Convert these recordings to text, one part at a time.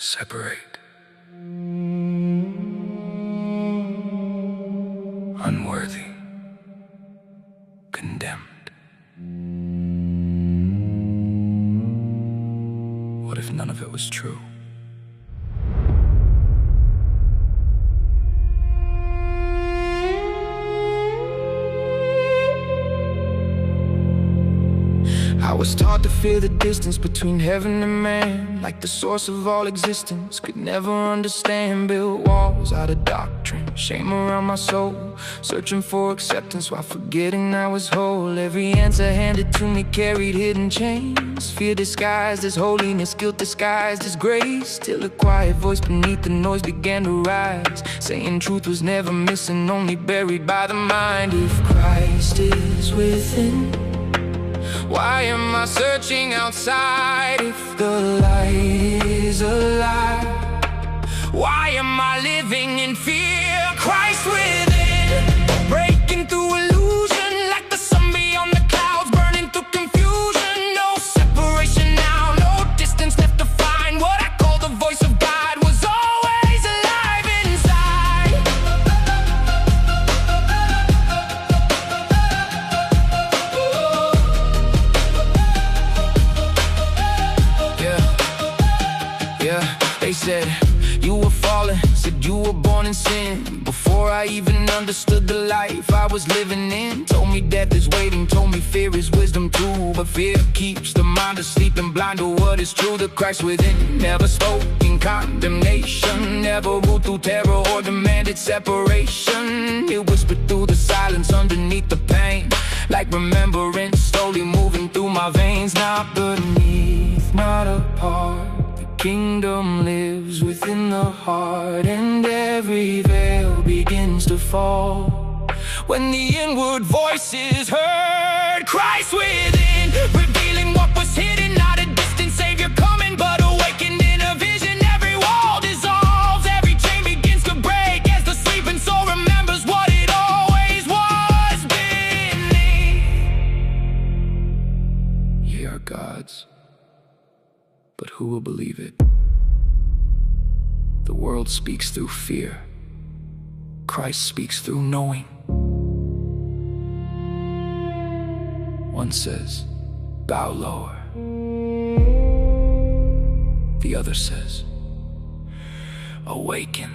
separate, unworthy, condemned. What if none of it was true? I was taught to fear the distance between heaven and man, like the source of all existence. Could never understand, built walls out of doctrine, shame around my soul, searching for acceptance while forgetting I was whole. Every answer handed to me carried hidden chains, fear disguised as holiness, guilt disguised as grace. Till a quiet voice beneath the noise began to rise, saying truth was never missing, only buried by the mind. If Christ is within, why am I searching outside? If the light is a lie, why am I living in fear? Christ within, breaking through illusion, like the sun beyond the clouds, burning through confusion. No separation now, no distance left to find. What I call the voice of God was always alive inside. Yeah, they said you were fallen, said you were born in sin. Before I even understood the life I was living in, told me death is waiting, told me fear is wisdom too. But fear keeps the mind asleep and blind to what is true. The Christ within never spoke in condemnation, never ruled through terror or demanded separation. It whispered through the silence underneath the pain, like remembrance slowly moving through my veins. Not beneath, not apart, kingdom lives within the heart, and every veil begins to fall when the inward voice is heard. Christ within, revealing what was hidden, not a distant savior coming, but awakened in a vision. Every wall dissolves, every chain begins to break, as the sleeping soul remembers what it always was beneath. Ye are gods, but who will believe it? The world speaks through fear, Christ speaks through knowing. One says, bow lower. The other says, awaken.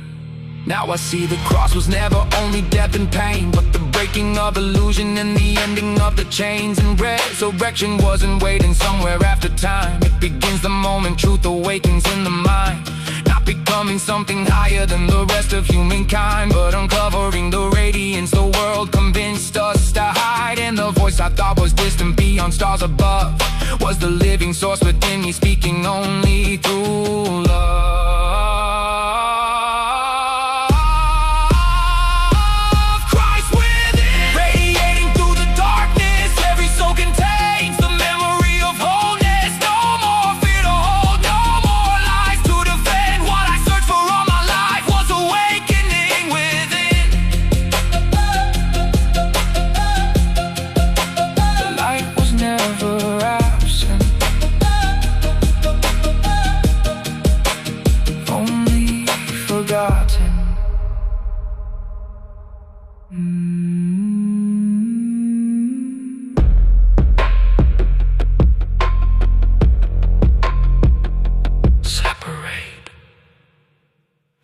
Now I see the cross was never only death and pain, but the breaking of illusion and the ending of the chains. And resurrection wasn't waiting somewhere after time. It begins the moment truth awakens in the mind, not becoming something higher than the rest of humankind, but uncovering the radiance the world convinced us to hide. And the voice I thought was distant beyond stars above was the living source within me, speaking only through